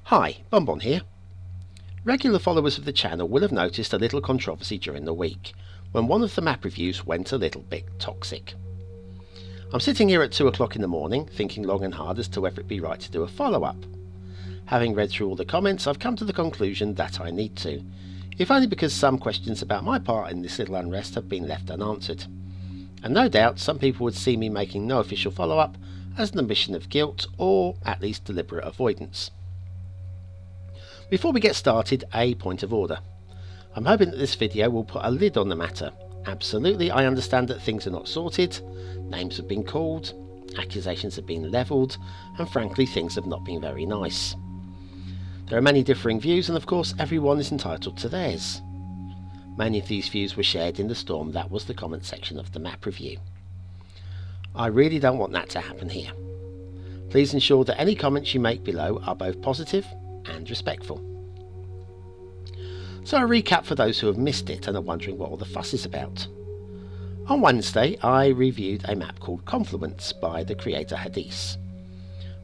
Hi, BonBonB here. Regular followers of the channel will have noticed a little controversy during the week, when one of the map reviews went a little bit toxic. I'm sitting here at 2 o'clock in the morning, thinking long and hard as to whether it be right to do a follow-up. Having read through all the comments, I've come to the conclusion that I need to, if only because some questions about my part in this little unrest have been left unanswered. And no doubt some people would see me making no official follow-up as an admission of guilt, or at least deliberate avoidance. Before we get started, a point of order. I'm hoping that this video will put a lid on the matter. Absolutely, I understand that things are not sorted, names have been called, accusations have been levelled, and frankly things have not been very nice. There are many differing views, and of course everyone is entitled to theirs. Many of these views were shared in the storm that was the comment section of the map review. I really don't want that to happen here. Please ensure that any comments you make below are both positive and respectful. So a recap for those who have missed it and are wondering what all the fuss is about. On Wednesday I reviewed a map called Confluentes by the creator Hadis.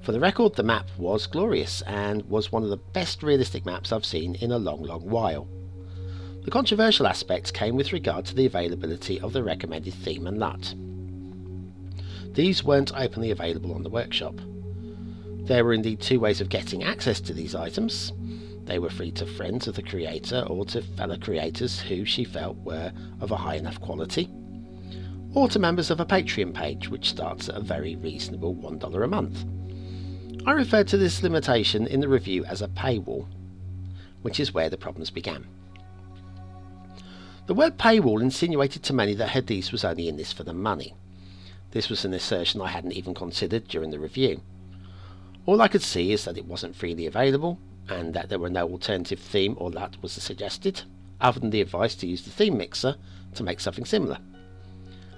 For the record, the map was glorious and was one of the best realistic maps I've seen in a long while. The controversial aspects came with regard to the availability of the recommended theme and LUT. These weren't openly available on the workshop. There were indeed two ways of getting access to these items. They were free to friends of the creator or to fellow creators who she felt were of a high enough quality, or to members of a Patreon page which starts at a very reasonable $1 a month. I referred to this limitation in the review as a paywall, which is where the problems began. The word paywall insinuated to many that Hadis was only in this for the money. This was an assertion I hadn't even considered during the review. All I could see is that it wasn't freely available, and that there were no alternative theme or LUT was suggested, other than the advice to use the theme mixer to make something similar.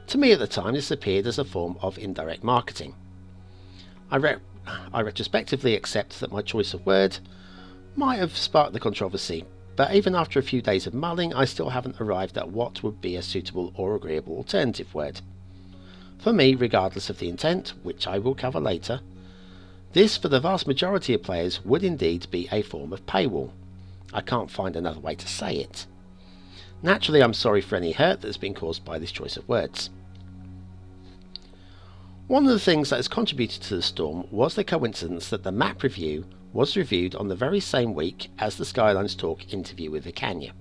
To me at the time this appeared as a form of indirect marketing. I retrospectively accept that my choice of word might have sparked the controversy, but even after a few days of mulling I still haven't arrived at what would be a suitable or agreeable alternative word. For me, regardless of the intent, which I will cover later, this, for the vast majority of players, would indeed be a form of paywall. I can't find another way to say it. Naturally, I'm sorry for any hurt that has been caused by this choice of words. One of the things that has contributed to the storm was the coincidence that the map review was reviewed on the very same week as the Skylines talk interview with Ecania.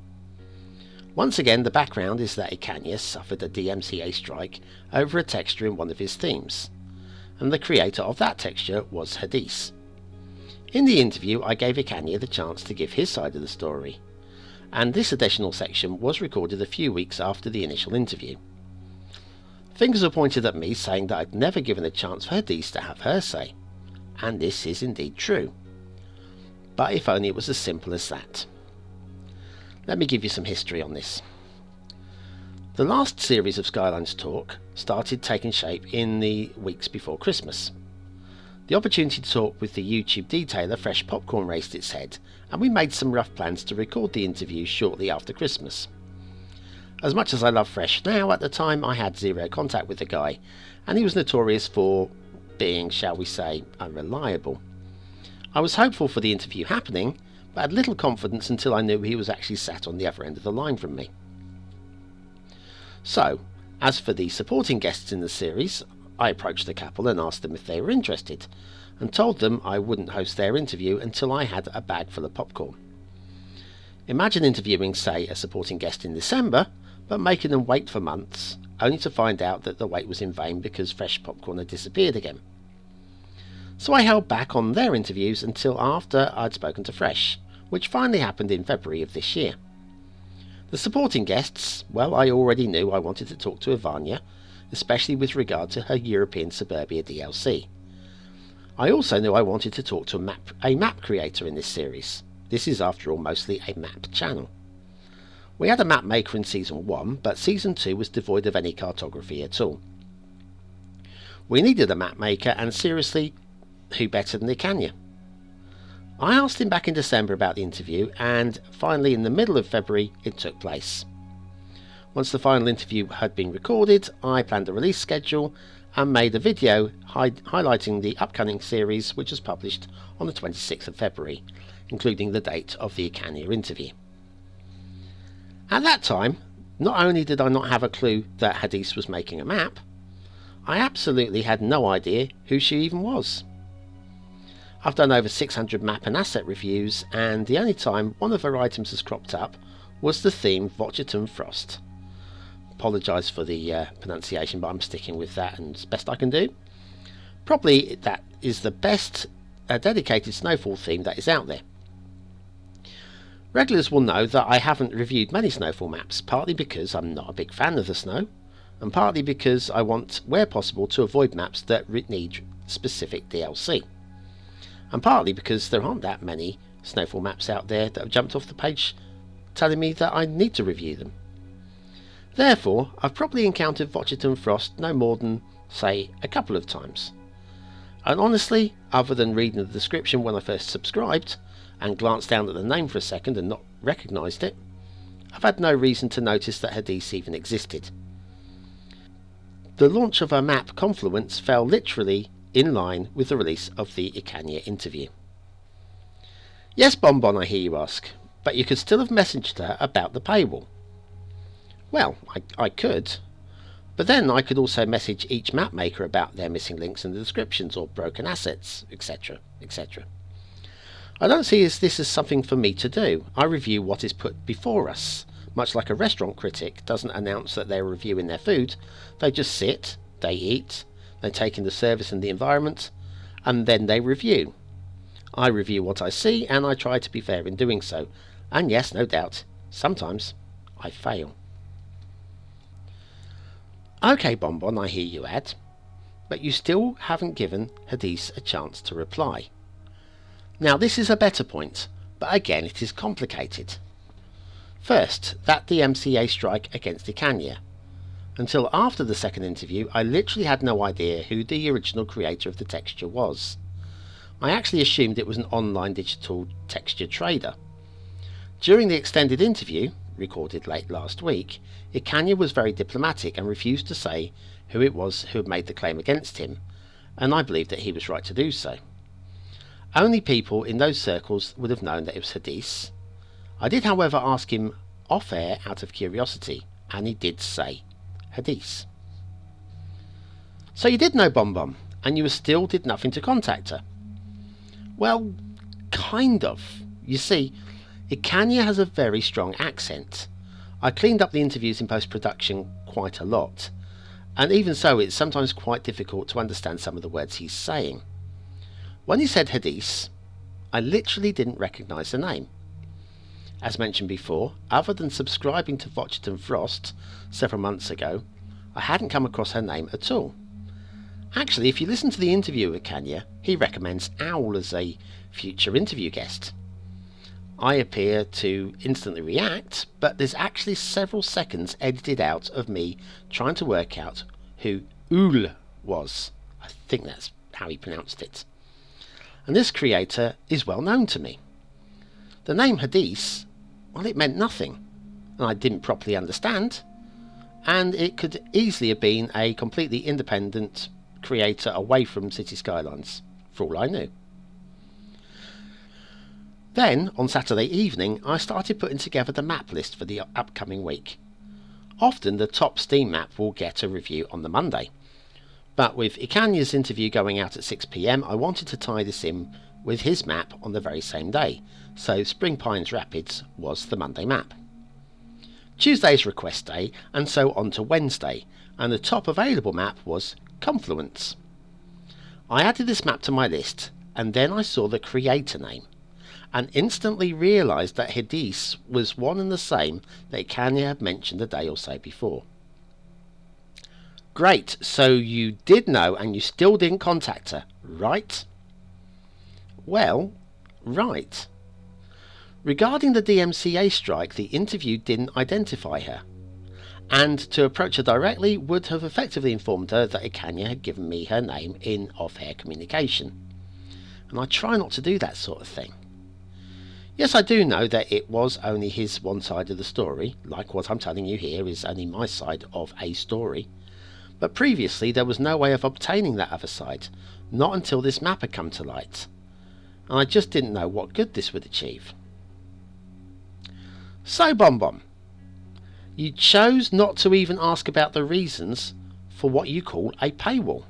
Once again, the background is that Ecania suffered a DMCA strike over a texture in one of his themes, and the creator of that texture was Hadis. In the interview I gave Ecania the chance to give his side of the story, and this additional section was recorded a few weeks after the initial interview. Fingers were pointed at me saying that I'd never given a chance for Hadis to have her say, and this is indeed true. But if only it was as simple as that. Let me give you some history on this. The last series of Skylines talk started taking shape in the weeks before Christmas. The opportunity to talk with the YouTube detailer Fresh Popcorn raised its head, and we made some rough plans to record the interview shortly after Christmas. As much as I love Fresh now, at the time I had zero contact with the guy, and he was notorious for being, shall we say, unreliable. I was hopeful for the interview happening, but had little confidence until I knew he was actually sat on the other end of the line from me. So, as for the supporting guests in the series, I approached the couple and asked them if they were interested, and told them I wouldn't host their interview until I had a bag full of popcorn. Imagine interviewing, say, a supporting guest in December, but making them wait for months, only to find out that the wait was in vain because Fresh Popcorn had disappeared again. So I held back on their interviews until after I'd spoken to Fresh, which finally happened in February of this year. The supporting guests, well, I already knew I wanted to talk to Ecania, especially with regard to her European Suburbia DLC. I also knew I wanted to talk to a map creator in this series. This is, after all, mostly a map channel. We had a map maker in Season 1, but Season 2 was devoid of any cartography at all. We needed a map maker, and seriously, who better than Ecania? I asked him back in December about the interview, and finally in the middle of February it took place. Once the final interview had been recorded, I planned a release schedule and made a video highlighting the upcoming series, which was published on the 26th of February, including the date of the Ecania interview. At that time, not only did I not have a clue that Hadith was making a map, I absolutely had no idea who she even was. I've done over 600 map and asset reviews, and the only time one of her items has cropped up was the theme Vochaton Frost. Apologise for the pronunciation, but I'm sticking with that and as best I can do. Probably that is the best dedicated snowfall theme that is out there. Regulars will know that I haven't reviewed many snowfall maps, partly because I'm not a big fan of the snow, and partly because I want, where possible, to avoid maps that need specific DLC. And partly because there aren't that many snowfall maps out there that have jumped off the page telling me that I need to review them. Therefore, I've probably encountered Vochaton Frost no more than, say, a couple of times. And honestly, other than reading the description when I first subscribed, and glanced down at the name for a second and not recognised it, I've had no reason to notice that Hadith even existed. The launch of her map Confluentes fell literally in line with the release of the Ecania interview. Yes, BonBonB, I hear you ask, but you could still have messaged her about the paywall. Well, I could, but then I could also message each map maker about their missing links in the descriptions or broken assets, etc, etc. I don't see this as something for me to do. I review what is put before us. Much like a restaurant critic doesn't announce that they're reviewing their food, they just sit, they eat, they take in the service and the environment, and then they review. I review what I see, and I try to be fair in doing so. And yes, no doubt, sometimes I fail. Okay, BonBonB, I hear you add, but you still haven't given Hadith a chance to reply. Now this is a better point, but again it is complicated. First, that DMCA strike against Ecania. Until after the second interview, I literally had no idea who the original creator of the texture was. I actually assumed it was an online digital texture trader. During the extended interview, recorded late last week, Ecania was very diplomatic and refused to say who it was who had made the claim against him, and I believe that he was right to do so. Only people in those circles would have known that it was Hadith. I did, however, ask him off-air out of curiosity, and he did say Hadith. So you did know BonBonB, and you still did nothing to contact her? Well, kind of. You see, Ecania has a very strong accent. I cleaned up the interviews in post-production quite a lot, and even so it's sometimes quite difficult to understand some of the words he's saying. When he said Hadith, I literally didn't recognise the name. As mentioned before, other than subscribing to Vochaton Frost several months ago, I hadn't come across her name at all. Actually, if you listen to the interview with Ecania, he recommends Owl as a future interview guest. I appear to instantly react, but there's actually several seconds edited out of me trying to work out who Owl was. I think that's how he pronounced it. And this creator is well known to me. The name Hadith, well, it meant nothing, and I didn't properly understand, and it could easily have been a completely independent creator away from City Skylines, for all I knew. Then, on Saturday evening, I started putting together the map list for the upcoming week. Often the top Steam map will get a review on the Monday, but with Ecania's interview going out at 6 PM, I wanted to tie this in with his map on the very same day, so Spring Pines Rapids was the Monday map. Tuesday's request day, and so on to Wednesday, and the top available map was Confluentes. I added this map to my list, and then I saw the creator name, and instantly realised that Hadith was one and the same that Ecania had mentioned a day or so before. Great, so you did know and you still didn't contact her, right? Well, right. Regarding the DMCA strike, the interview didn't identify her, and to approach her directly would have effectively informed her that Ecania had given me her name in off-air communication, and I try not to do that sort of thing. Yes, I do know that it was only his one side of the story, like what I'm telling you here is only my side of a story, But previously there was no way of obtaining that other side, not until this map had come to light, and I just didn't know what good this would achieve. So BonBonB, you chose not to even ask about the reasons for what you call a paywall.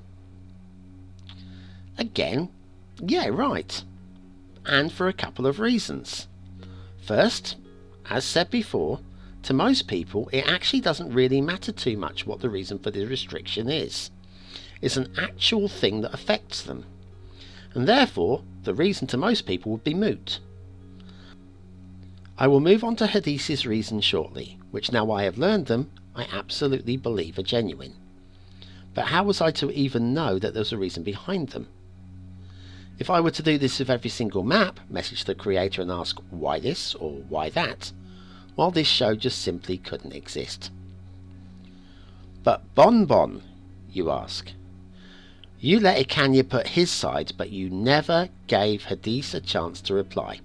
Again, yeah, right. And for a couple of reasons. First, as said before, to most people it actually doesn't really matter too much what the reason for the restriction is. It's an actual thing that affects them, and therefore the reason to most people would be moot. I will move on to Hadith's reasons shortly, which now I have learned them, I absolutely believe are genuine. But how was I to even know that there was a reason behind them? If I were to do this with every single map, message the creator and ask why this or why that, well, this show just simply couldn't exist. But BonBonB, you ask. You let Ecania put his side, but you never gave Hadith a chance to reply.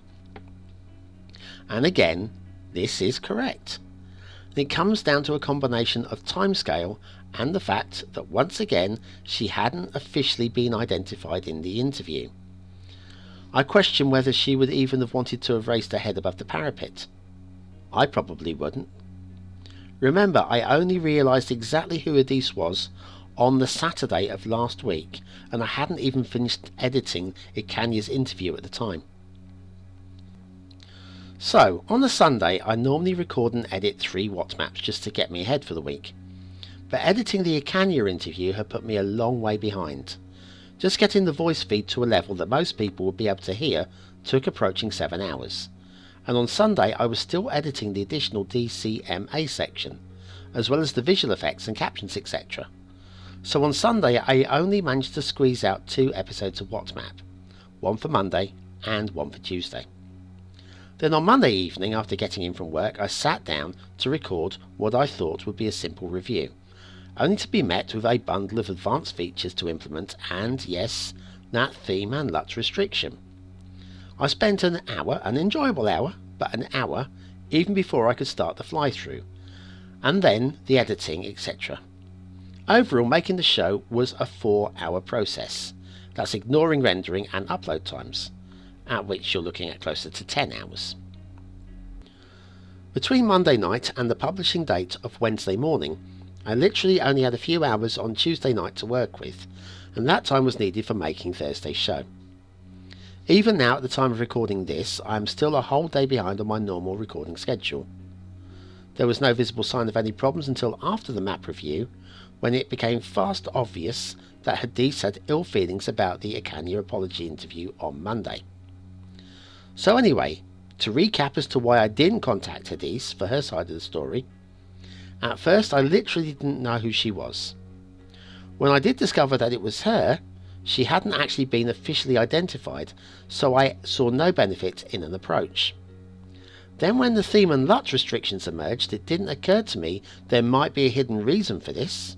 And again, this is correct. It comes down to a combination of timescale and the fact that once again she hadn't officially been identified in the interview. I question whether she would even have wanted to have raised her head above the parapet. I probably wouldn't. Remember, I only realised exactly who Hadith was on the Saturday of last week, and I hadn't even finished editing Ecania's interview at the time. So, on a Sunday I normally record and edit 3 What maps just to get me ahead for the week. But editing the Ecania interview had put me a long way behind. Just getting the voice feed to a level that most people would be able to hear took approaching 7 hours. And on Sunday I was still editing the additional DMCA section, as well as the visual effects and captions etc. So on Sunday I only managed to squeeze out 2 episodes of What Map, one for Monday and one for Tuesday. Then on Monday evening, after getting in from work, I sat down to record what I thought would be a simple review, only to be met with a bundle of advanced features to implement and, yes, that theme and LUT restriction. I spent an hour, an enjoyable hour, but an hour, even before I could start the fly-through, and then the editing, etc. Overall, making the show was a 4-hour process. That's ignoring rendering and upload times, at which you're looking at closer to 10 hours. Between Monday night and the publishing date of Wednesday morning, I literally only had a few hours on Tuesday night to work with, and that time was needed for making Thursday's show. Even now, at the time of recording this, I am still a whole day behind on my normal recording schedule. There was no visible sign of any problems until after the map review, when it became fast obvious that Hadith had ill feelings about the Ecania apology interview on Monday. So anyway, to recap as to why I didn't contact Hadith for her side of the story, at first I literally didn't know who she was. When I did discover that it was her, she hadn't actually been officially identified, so I saw no benefit in an approach. Then when the theme and LUT restrictions emerged, it didn't occur to me there might be a hidden reason for this,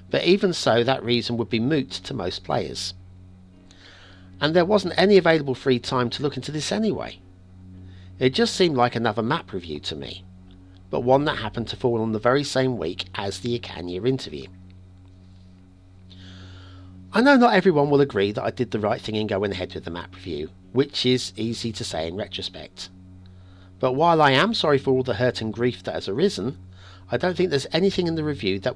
but even so that reason would be moot to most players. And there wasn't any available free time to look into this anyway. It just seemed like another map review to me, but one that happened to fall on the very same week as the Ecania interview. I know not everyone will agree that I did the right thing in going ahead with the map review, which is easy to say in retrospect. But while I am sorry for all the hurt and grief that has arisen, I don't think there's anything in the review that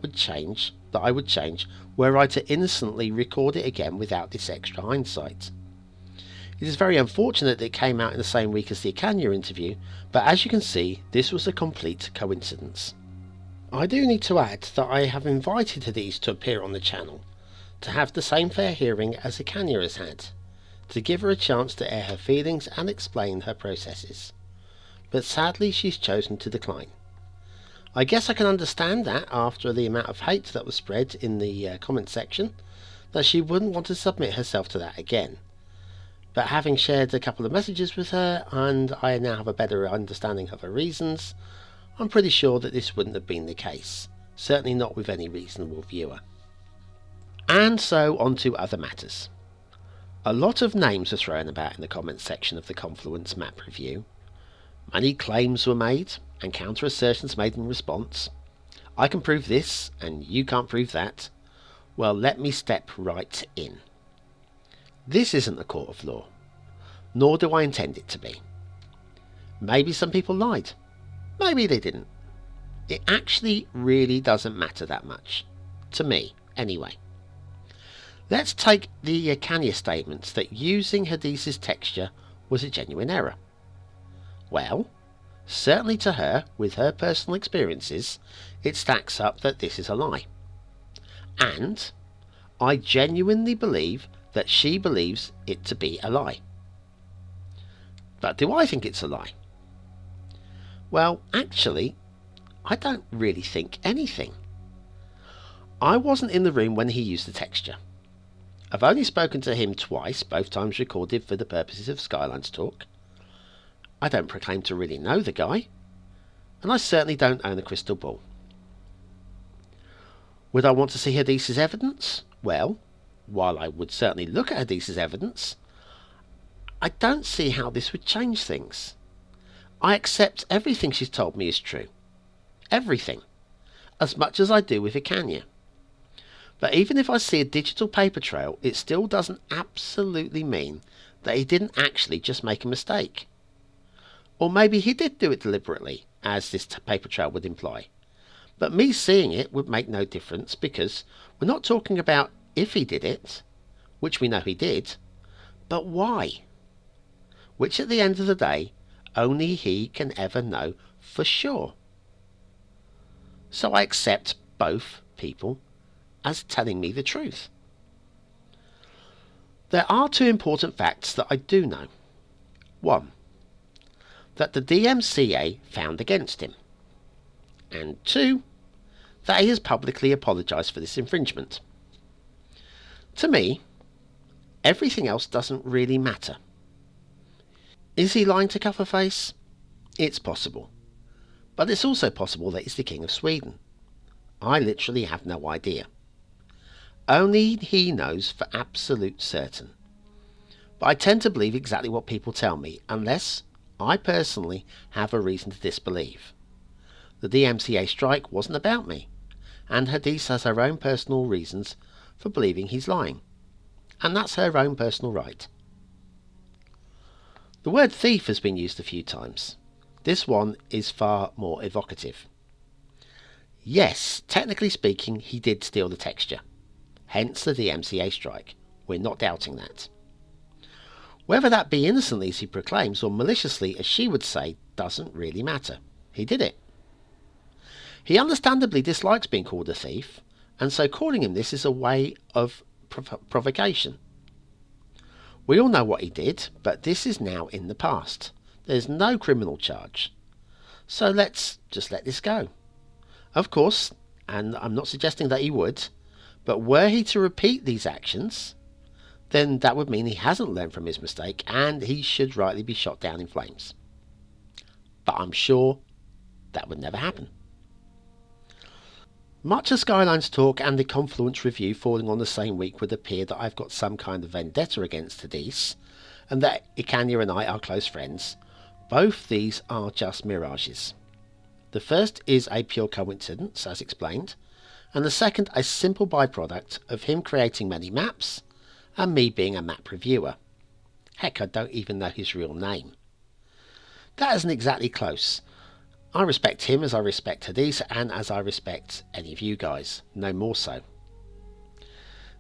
I would change were I to innocently record it again without this extra hindsight. It is very unfortunate that it came out in the same week as the Ecania interview, but as you can see, this was a complete coincidence. I do need to add that I have invited Hadith to appear on the channel, to have the same fair hearing as Ecania has had, to give her a chance to air her feelings and explain her processes. But sadly she's chosen to decline. I guess I can understand that after the amount of hate that was spread in the comment section, that she wouldn't want to submit herself to that again. But having shared a couple of messages with her, and I now have a better understanding of her reasons, I'm pretty sure that this wouldn't have been the case, certainly not with any reasonable viewer. And so on to other matters. A lot of names are thrown about in the comments section of the Confluentes map review. Many claims were made, and counter assertions made in response. I can prove this, and you can't prove that. Well, let me step right in. This isn't a court of law, nor do I intend it to be. Maybe some people lied. Maybe they didn't. It actually really doesn't matter that much. To me, anyway. Let's take the Ecania statements that using Hadith's texture was a genuine error. Well, certainly to her, with her personal experiences, it stacks up that this is a lie. And I genuinely believe that she believes it to be a lie. But do I think it's a lie? Well, actually, I don't really think anything. I wasn't in the room when he used the texture. I've only spoken to him twice, both times recorded for the purposes of Skylines talk. I don't proclaim to really know the guy, and I certainly don't own a crystal ball. Would I want to see Hadith's evidence? Well, while I would certainly look at Hadith's evidence, I don't see how this would change things. I accept everything she's told me is true. Everything. As much as I do with Ecania. But even if I see a digital paper trail, it still doesn't absolutely mean that he didn't actually just make a mistake. Or maybe he did do it deliberately, as this paper trail would imply. But me seeing it would make no difference, because we're not talking about if he did it, which we know he did, but why. Which at the end of the day, only he can ever know for sure. So I accept both people as telling me the truth. There are two important facts that I do know. One, that the DMCA found against him. And two, that he has publicly apologised for this infringement. To me, everything else doesn't really matter. Is he lying to cover face? It's possible. But it's also possible that he's the King of Sweden. I literally have no idea. Only he knows for absolute certain. But I tend to believe exactly what people tell me, unless I personally have a reason to disbelieve. The DMCA strike wasn't about me, and Hadith has her own personal reasons for believing he's lying. And that's her own personal right. The word thief has been used a few times. This one is far more evocative. Yes, technically speaking, he did steal the texture. Hence the DMCA strike. We're not doubting that. Whether that be innocently as he proclaims or maliciously as she would say doesn't really matter. He did it. He understandably dislikes being called a thief, and so calling him this is a way of provocation. We all know what he did, but this is now in the past. There's no criminal charge. So let's just let this go. Of course, and I'm not suggesting that he would, but were he to repeat these actions, then that would mean he hasn't learned from his mistake and he should rightly be shot down in flames. But I'm sure that would never happen. Much of Skylines talk and the Confluence review falling on the same week would appear that I've got some kind of vendetta against Hadith, and that Ecania and I are close friends. Both these are just mirages. The first is a pure coincidence, as explained, and the second a simple byproduct of him creating many maps and me being a map reviewer. Heck, I don't even know his real name. That isn't exactly close. I respect him as I respect Hadith and as I respect any of you guys, no more so.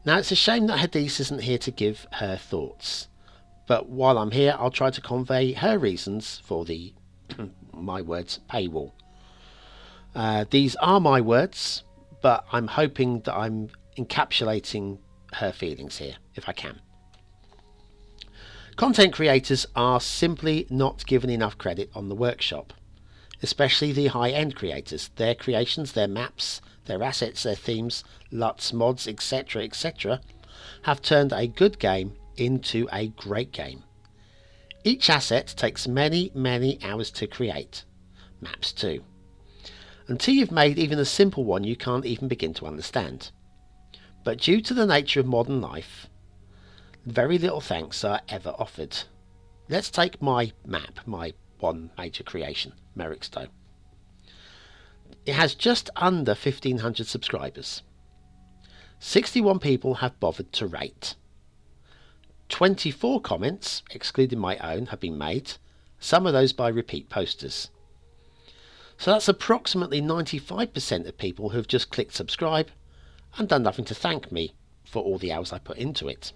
Now it's a shame that Hadith isn't here to give her thoughts, but while I'm here I'll try to convey her reasons for the, my words, paywall. These are my words, but I'm hoping that I'm encapsulating her feelings here, if I can. Content creators are simply not given enough credit on the workshop. Especially the high-end creators. Their creations, their maps, their assets, their themes, LUTs, mods, etc., etc. have turned a good game into a great game. Each asset takes many, many hours to create. Maps too. Until you've made even a simple one, you can't even begin to understand. But due to the nature of modern life, very little thanks are ever offered. Let's take my map, my one major creation, Merrickstowe. It has just under 1,500 subscribers. 61 people have bothered to rate. 24 comments, excluding my own, have been made, some of those by repeat posters. So that's approximately 95% of people who have just clicked subscribe and done nothing to thank me for all the hours I put into it.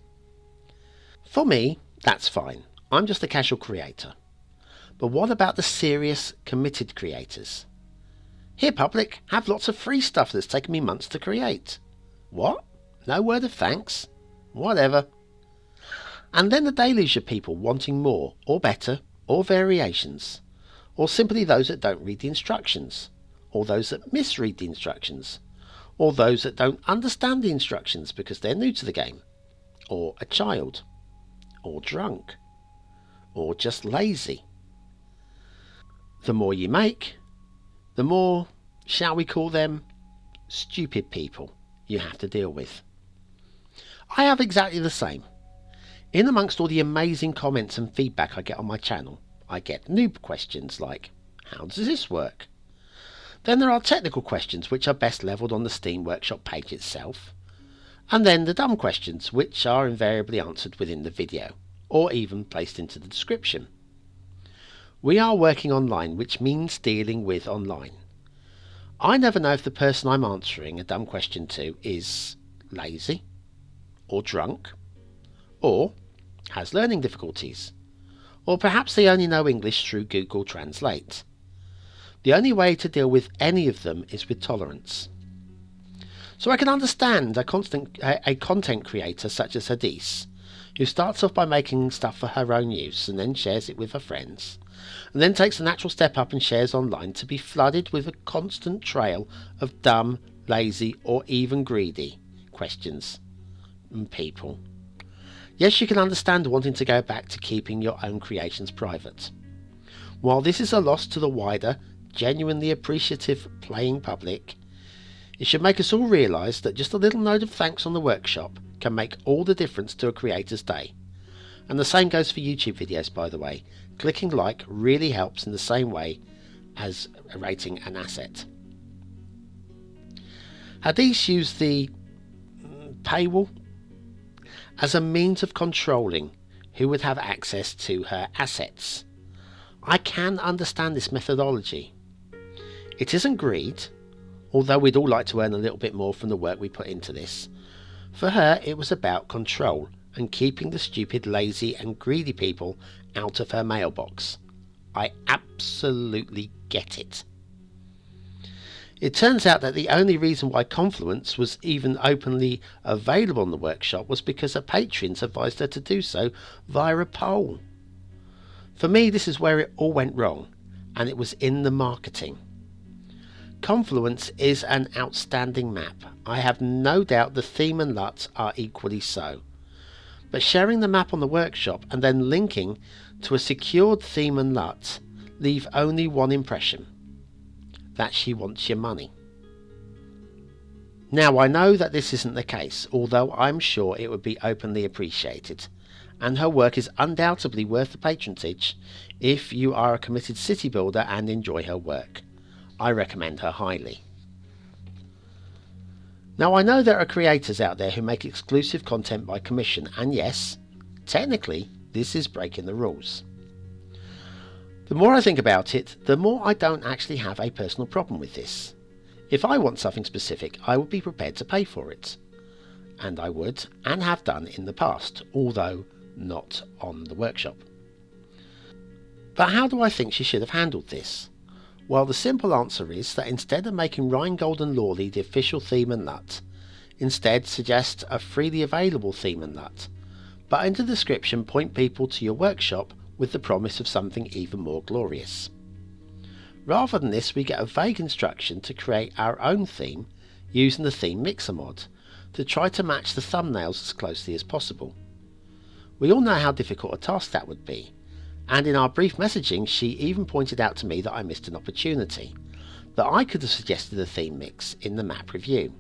For me, that's fine. I'm just a casual creator. But what about the serious, committed creators? Here, public, have lots of free stuff that's taken me months to create. What? No word of thanks? Whatever. And then the deluge of people wanting more, or better, or variations, or simply those that don't read the instructions, or those that misread the instructions, or those that don't understand the instructions because they're new to the game, or a child, or drunk, or just lazy. The more you make, the more, shall we call them, stupid people you have to deal with. I have exactly the same. In amongst all the amazing comments and feedback I get on my channel, I get noob questions like, how does this work? Then there are technical questions which are best levelled on the Steam Workshop page itself, and then the dumb questions which are invariably answered within the video, or even placed into the description. We are working online, which means dealing with online. I never know if the person I'm answering a dumb question to is lazy, or drunk, or has learning difficulties, or perhaps they only know English through Google Translate. The only way to deal with any of them is with tolerance. So I can understand a content creator such as Hadith, who starts off by making stuff for her own use and then shares it with her friends, and then takes the natural step up and shares online, to be flooded with a constant trail of dumb, lazy, or even greedy questions and people. Yes, you can understand wanting to go back to keeping your own creations private. While this is a loss to the wider, genuinely appreciative playing public, it should make us all realise that just a little note of thanks on the workshop can make all the difference to a creator's day. And the same goes for YouTube videos, by the way. Clicking like really helps in the same way as rating an asset. Hadith used the paywall as a means of controlling who would have access to her assets. I can understand this methodology. It isn't greed, although we'd all like to earn a little bit more from the work we put into this. For her, it was about control and keeping the stupid, lazy and greedy people out of her mailbox. I absolutely get it. It turns out that the only reason why Confluentes was even openly available in the workshop was because her patrons advised her to do so via a poll. For me, this is where it all went wrong, and it was in the marketing. Confluentes is an outstanding map. I have no doubt the theme and LUT are equally so. But sharing the map on the workshop and then linking to a secured theme and LUT leave only one impression: that she wants your money. Now, I know that this isn't the case, although I'm sure it would be openly appreciated, and her work is undoubtedly worth the patronage if you are a committed city builder and enjoy her work. I recommend her highly. Now, I know there are creators out there who make exclusive content by commission, and yes, technically this is breaking the rules. The more I think about it, the more I don't actually have a personal problem with this. If I want something specific, I would be prepared to pay for it. And I would, and have done in the past, although not on the workshop. But how do I think she should have handled this? Well, the simple answer is that instead of making Rheingold and Lawley the official theme and LUT, instead suggest a freely available theme and LUT, but in the description point people to your workshop with the promise of something even more glorious. Rather than this, we get a vague instruction to create our own theme using the theme mixer mod, to try to match the thumbnails as closely as possible. We all know how difficult a task that would be, and in our brief messaging she even pointed out to me that I missed an opportunity, that I could have suggested a theme mix in the map review,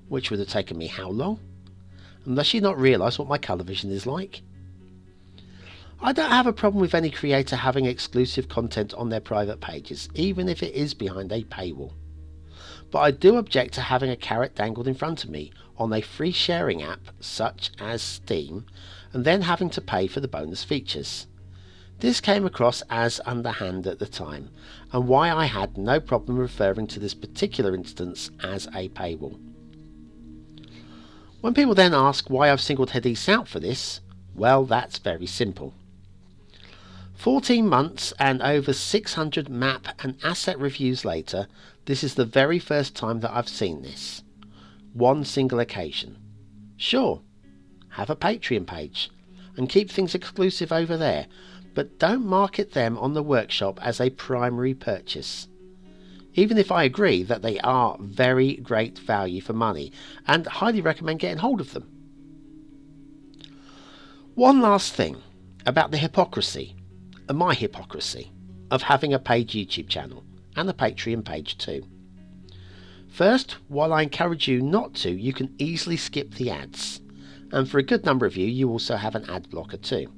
which would have taken me how long? And does she not realise what my colour vision is like? I don't have a problem with any creator having exclusive content on their private pages, even if it is behind a paywall. but I do object to having a carrot dangled in front of me on a free sharing app such as Steam and then having to pay for the bonus features. This came across as underhand at the time, and why I had no problem referring to this particular instance as a paywall. When people then ask why I've singled Hadith out for this, well, that's very simple. 14 months and over 600 map and asset reviews later, this is the very first time that I've seen this. One single occasion. Sure, have a Patreon page and keep things exclusive over there, but don't market them on the workshop as a primary purchase. Even if I agree that they are very great value for money and highly recommend getting hold of them. One last thing about the hypocrisy, my hypocrisy, of having a paid YouTube channel and a Patreon page too. First, while I encourage you not to, you can easily skip the ads, and for a good number of you also have an ad blocker too.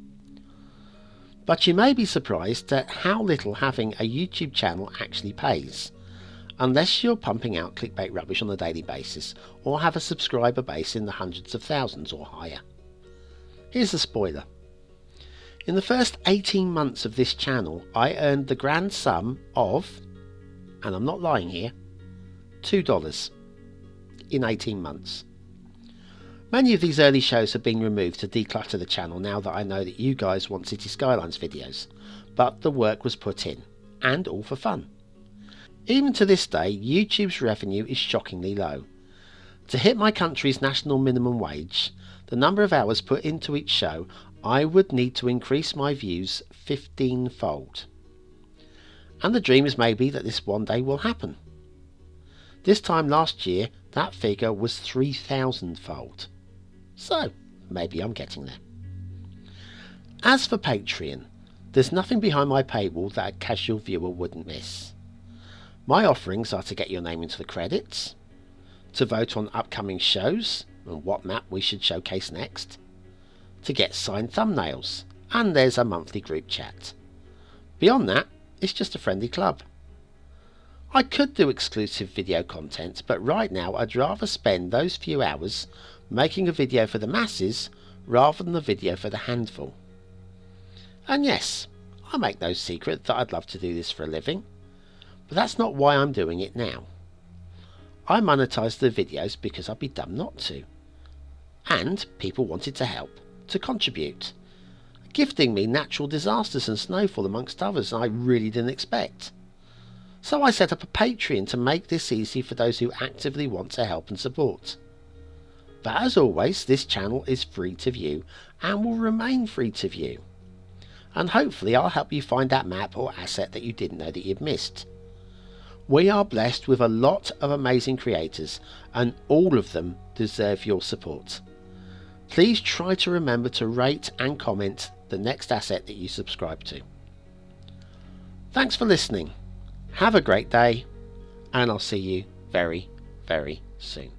But you may be surprised at how little having a YouTube channel actually pays, unless you're pumping out clickbait rubbish on a daily basis or have a subscriber base in the hundreds of thousands or higher. Here's the spoiler. In the first 18 months of this channel, I earned the grand sum of, and I'm not lying here, $2 in 18 months. Many of these early shows have been removed to declutter the channel now that I know that you guys want City Skylines videos, but the work was put in, and all for fun. Even to this day, YouTube's revenue is shockingly low. To hit my country's national minimum wage, the number of hours put into each show, I would need to increase my views 15-fold. And the dream is maybe that this one day will happen. This time last year, that figure was 3,000-fold. So, maybe I'm getting there. As for Patreon, there's nothing behind my paywall that a casual viewer wouldn't miss. My offerings are to get your name into the credits, to vote on upcoming shows and what map we should showcase next, to get signed thumbnails, and there's a monthly group chat. Beyond that, it's just a friendly club. I could do exclusive video content, but right now I'd rather spend those few hours making a video for the masses rather than a video for the handful. And yes, I make no secret that I'd love to do this for a living, but that's not why I'm doing it now. I monetized the videos because I'd be dumb not to. And people wanted to help, to contribute, gifting me natural disasters and snowfall amongst others I really didn't expect. So I set up a Patreon to make this easy for those who actively want to help and support. But as always, this channel is free to view and will remain free to view. And hopefully I'll help you find that map or asset that you didn't know that you'd missed. We are blessed with a lot of amazing creators, and all of them deserve your support. Please try to remember to rate and comment the next asset that you subscribe to. Thanks for listening. Have a great day, and I'll see you very, very soon.